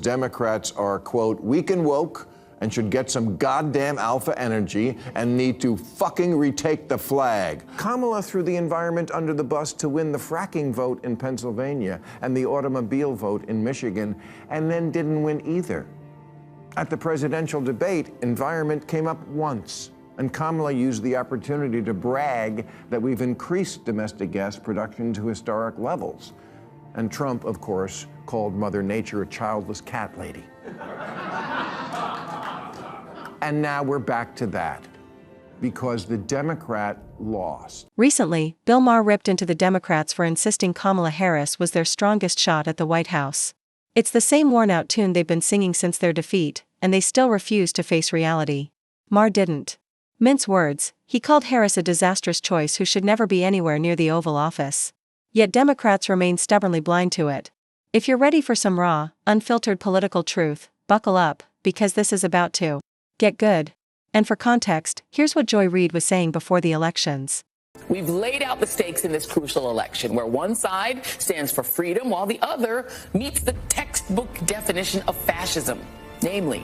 Democrats are, quote, weak and woke and should get some goddamn alpha energy and need to fucking retake the flag. Kamala threw the environment under the bus to win the fracking vote in Pennsylvania and the automobile vote in Michigan, and then didn't win either. At the presidential debate, environment came up once, and Kamala used the opportunity to brag that we've increased domestic gas production to historic levels. And Trump, of course, called Mother Nature a childless cat lady. And now we're back to that, because the Democrat lost. Recently, Bill Maher ripped into the Democrats for insisting Kamala Harris was their strongest shot at the White House. It's the same worn-out tune they've been singing since their defeat, and they still refuse to face reality. Maher didn't mince words. He called Harris a disastrous choice who should never be anywhere near the Oval Office. Yet Democrats remain stubbornly blind to it. If you're ready for some raw, unfiltered political truth, buckle up, because this is about to get good. And for context, here's what Joy Reid was saying before the elections. We've laid out the stakes in this crucial election, where one side stands for freedom while the other meets the textbook definition of fascism, namely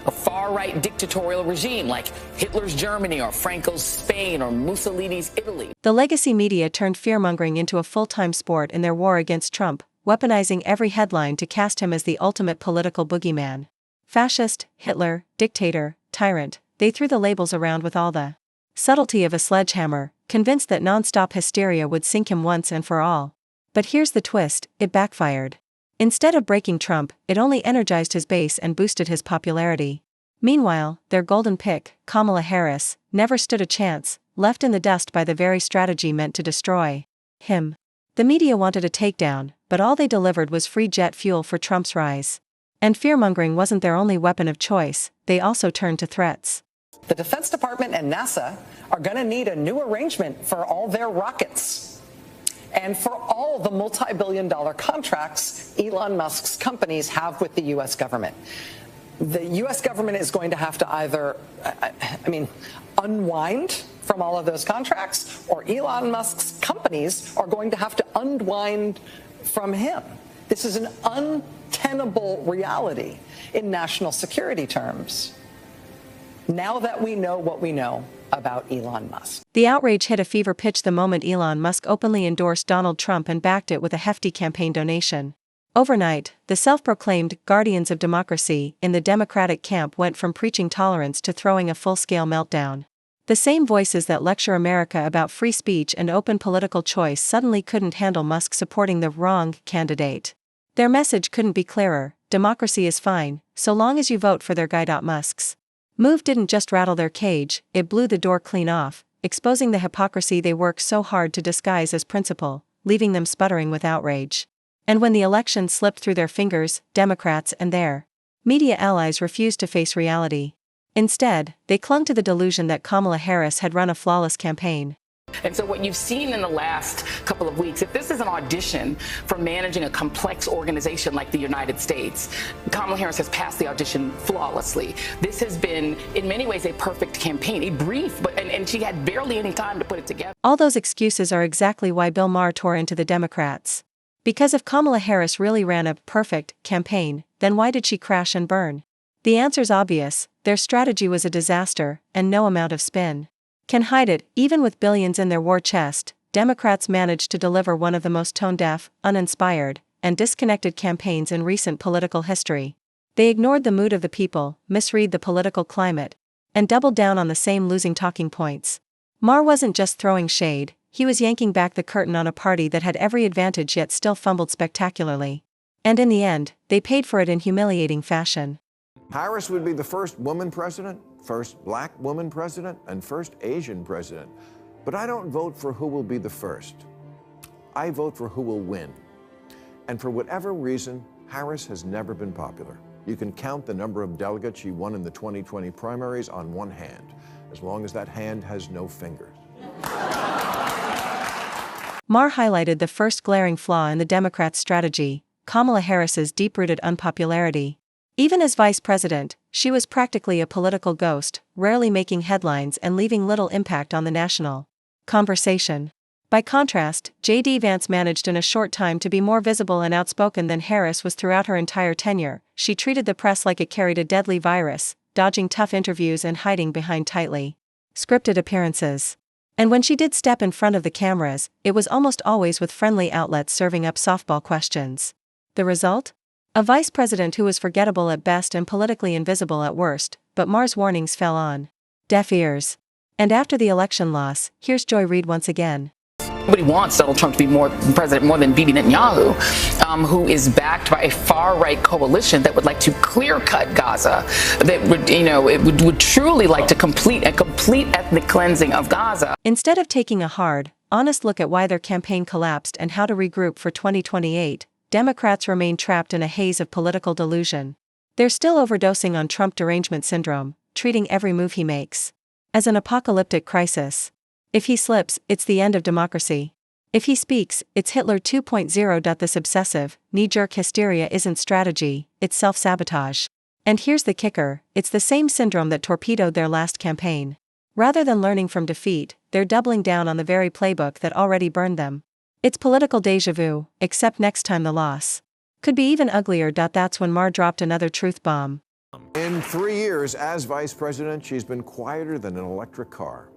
a far-right dictatorial regime like Hitler's Germany or Franco's Spain or Mussolini's Italy. The legacy media turned fearmongering into a full-time sport in their war against Trump, weaponizing every headline to cast him as the ultimate political boogeyman. Fascist, Hitler, dictator, tyrant, they threw the labels around with all the subtlety of a sledgehammer, convinced that non-stop hysteria would sink him once and for all. But here's the twist, it backfired. Instead of breaking Trump, it only energized his base and boosted his popularity. Meanwhile, their golden pick, Kamala Harris, never stood a chance, left in the dust by the very strategy meant to destroy him. The media wanted a takedown, but all they delivered was free jet fuel for Trump's rise. And fearmongering wasn't their only weapon of choice, they also turned to threats. The Defense Department and NASA are going to need a new arrangement for all their rockets and for all the multi-billion-dollar contracts Elon Musk's companies have with the U.S. government. The U.S. government is going to have to either, unwind from all of those contracts, or Elon Musk's companies are going to have to unwind from him. This is an untenable reality in national security terms, now that we know what we know about Elon Musk. The outrage hit a fever pitch the moment Elon Musk openly endorsed Donald Trump and backed it with a hefty campaign donation. Overnight, the self-proclaimed guardians of democracy in the Democratic camp went from preaching tolerance to throwing a full-scale meltdown. The same voices that lecture America about free speech and open political choice suddenly couldn't handle Musk supporting the wrong candidate. Their message couldn't be clearer: democracy is fine, so long as you vote for their guy. Musk's move didn't just rattle their cage, it blew the door clean off, exposing the hypocrisy they worked so hard to disguise as principle, leaving them sputtering with outrage. And when the election slipped through their fingers, Democrats and their media allies refused to face reality. Instead, they clung to the delusion that Kamala Harris had run a flawless campaign. And so what you've seen in the last couple of weeks, if this is an audition for managing a complex organization like the United States, Kamala Harris has passed the audition flawlessly. This has been, in many ways, a perfect campaign, a brief, and she had barely any time to put it together. All those excuses are exactly why Bill Maher tore into the Democrats. Because if Kamala Harris really ran a perfect campaign, then why did she crash and burn? The answer's obvious: their strategy was a disaster, and no amount of spin can hide it. Even with billions in their war chest, Democrats managed to deliver one of the most tone-deaf, uninspired, and disconnected campaigns in recent political history. They ignored the mood of the people, misread the political climate, and doubled down on the same losing talking points. Maher wasn't just throwing shade, he was yanking back the curtain on a party that had every advantage yet still fumbled spectacularly. And in the end, they paid for it in humiliating fashion. Harris would be the first woman president, first black woman president, and first Asian president. But I don't vote for who will be the first. I vote for who will win. And for whatever reason, Harris has never been popular. You can count the number of delegates she won in the 2020 primaries on one hand, as long as that hand has no fingers. Maher highlighted the first glaring flaw in the Democrats' strategy: Kamala Harris's deep-rooted unpopularity. Even as vice president, she was practically a political ghost, rarely making headlines and leaving little impact on the national conversation. By contrast, J.D. Vance managed in a short time to be more visible and outspoken than Harris was throughout her entire tenure. She treated the press like it carried a deadly virus, dodging tough interviews and hiding behind tightly scripted appearances. And when she did step in front of the cameras, it was almost always with friendly outlets serving up softball questions. The result? A vice president who was forgettable at best and politically invisible at worst, but Maher's warnings fell on deaf ears. And after the election loss, here's Joy Reid once again. Nobody wants Donald Trump to be president more than Bibi Netanyahu, who is backed by a far-right coalition that would like to clear-cut Gaza, that would truly like to complete a complete ethnic cleansing of Gaza. Instead of taking a hard, honest look at why their campaign collapsed and how to regroup for 2028, Democrats remain trapped in a haze of political delusion. They're still overdosing on Trump derangement syndrome, treating every move he makes as an apocalyptic crisis. If he slips, it's the end of democracy. If he speaks, it's Hitler 2.0. This obsessive, knee-jerk hysteria isn't strategy, it's self-sabotage. And here's the kicker, it's the same syndrome that torpedoed their last campaign. Rather than learning from defeat, they're doubling down on the very playbook that already burned them. It's political déjà vu, except next time the loss could be even uglier. That's when Maher dropped another truth bomb. In 3 years as vice president, she's been quieter than an electric car.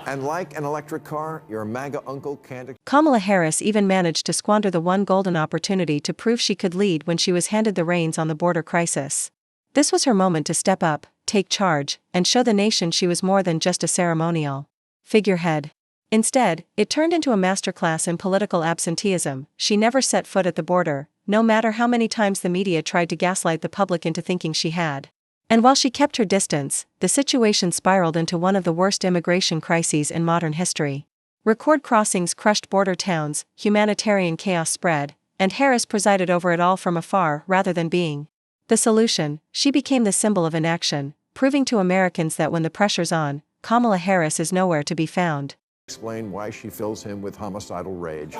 And like an electric car, your MAGA uncle can't... Kamala Harris even managed to squander the one golden opportunity to prove she could lead when she was handed the reins on the border crisis. This was her moment to step up, take charge, and show the nation she was more than just a ceremonial figurehead. Instead, it turned into a masterclass in political absenteeism. She never set foot at the border, no matter how many times the media tried to gaslight the public into thinking she had. And while she kept her distance, the situation spiraled into one of the worst immigration crises in modern history. Record crossings crushed border towns, humanitarian chaos spread, and Harris presided over it all from afar rather than being the solution. She became the symbol of inaction, proving to Americans that when the pressure's on, Kamala Harris is nowhere to be found. Explain why she fills him with homicidal rage.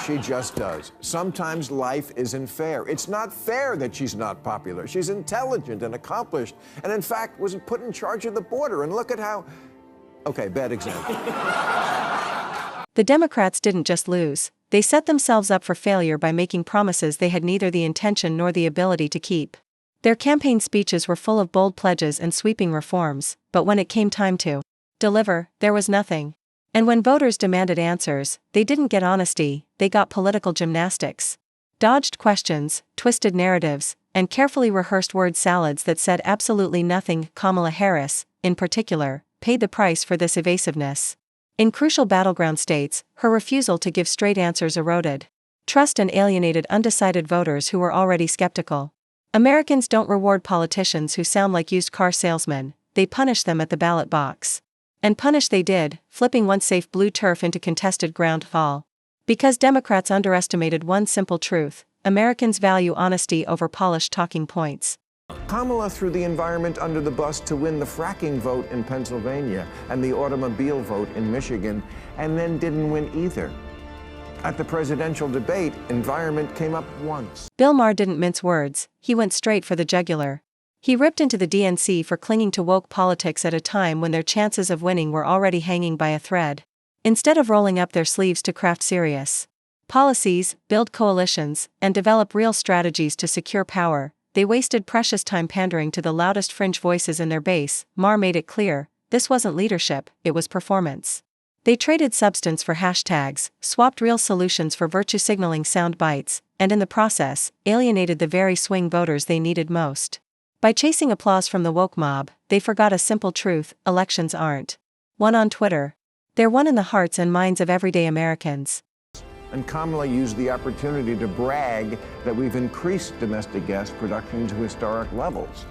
She just does. Sometimes life isn't fair. It's not fair that she's not popular. She's intelligent and accomplished, and in fact was put in charge of the border. And look at how... Okay, bad example. The Democrats didn't just lose. They set themselves up for failure by making promises they had neither the intention nor the ability to keep. Their campaign speeches were full of bold pledges and sweeping reforms, but when it came time to deliver, there was nothing. And when voters demanded answers, they didn't get honesty, they got political gymnastics. Dodged questions, twisted narratives, and carefully rehearsed word salads that said absolutely nothing. Kamala Harris, in particular, paid the price for this evasiveness. In crucial battleground states, her refusal to give straight answers eroded trust and alienated undecided voters who were already skeptical. Americans don't reward politicians who sound like used car salesmen, they punish them at the ballot box. And punish they did, flipping once safe blue turf into contested ground fall. Because Democrats underestimated one simple truth: Americans value honesty over polished talking points. Kamala threw the environment under the bus to win the fracking vote in Pennsylvania and the automobile vote in Michigan, and then didn't win either. At the presidential debate, environment came up once. Bill Maher didn't mince words, he went straight for the jugular. He ripped into the DNC for clinging to woke politics at a time when their chances of winning were already hanging by a thread. Instead of rolling up their sleeves to craft serious policies, build coalitions, and develop real strategies to secure power, they wasted precious time pandering to the loudest fringe voices in their base. Maher made it clear, this wasn't leadership, it was performance. They traded substance for hashtags, swapped real solutions for virtue signaling sound bites, and in the process, alienated the very swing voters they needed most. By chasing applause from the woke mob, they forgot a simple truth: elections aren't won on Twitter. They're won in the hearts and minds of everyday Americans. And Kamala used the opportunity to brag that we've increased domestic gas production to historic levels.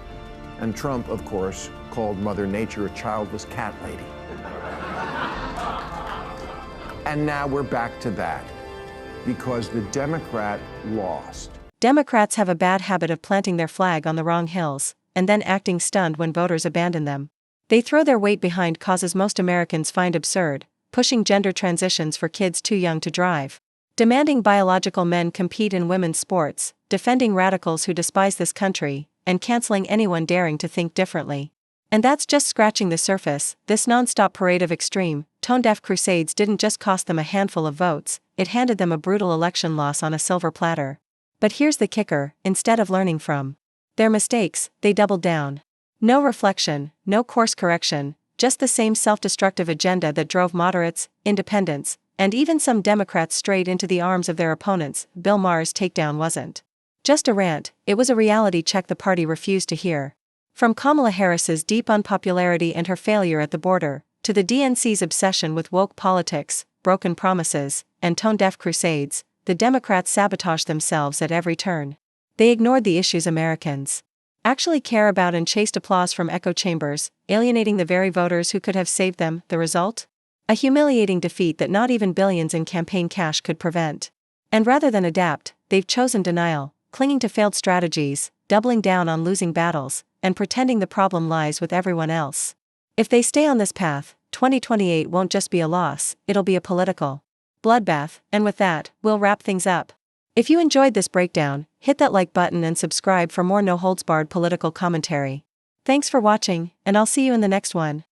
And Trump, of course, called Mother Nature a childless cat lady. And now we're back to that, because the Democrat lost. Democrats have a bad habit of planting their flag on the wrong hills, and then acting stunned when voters abandon them. They throw their weight behind causes most Americans find absurd, pushing gender transitions for kids too young to drive, demanding biological men compete in women's sports, defending radicals who despise this country, and canceling anyone daring to think differently. And that's just scratching the surface. This non-stop parade of extreme, tone-deaf crusades didn't just cost them a handful of votes, it handed them a brutal election loss on a silver platter. But here's the kicker: instead of learning from their mistakes, they doubled down. No reflection, no course correction, just the same self-destructive agenda that drove moderates, independents, and even some Democrats straight into the arms of their opponents. Bill Maher's takedown wasn't just a rant, it was a reality check the party refused to hear. From Kamala Harris's deep unpopularity and her failure at the border, to the DNC's obsession with woke politics, broken promises, and tone-deaf crusades, the Democrats sabotaged themselves at every turn. They ignored the issues Americans actually care about and chased applause from echo chambers, alienating the very voters who could have saved them. The result? A humiliating defeat that not even billions in campaign cash could prevent. And rather than adapt, they've chosen denial, clinging to failed strategies, doubling down on losing battles, and pretending the problem lies with everyone else. If they stay on this path, 2028 won't just be a loss, it'll be a political bloodbath. And with that, we'll wrap things up. If you enjoyed this breakdown, hit that like button and subscribe for more no-holds-barred political commentary. Thanks for watching, and I'll see you in the next one.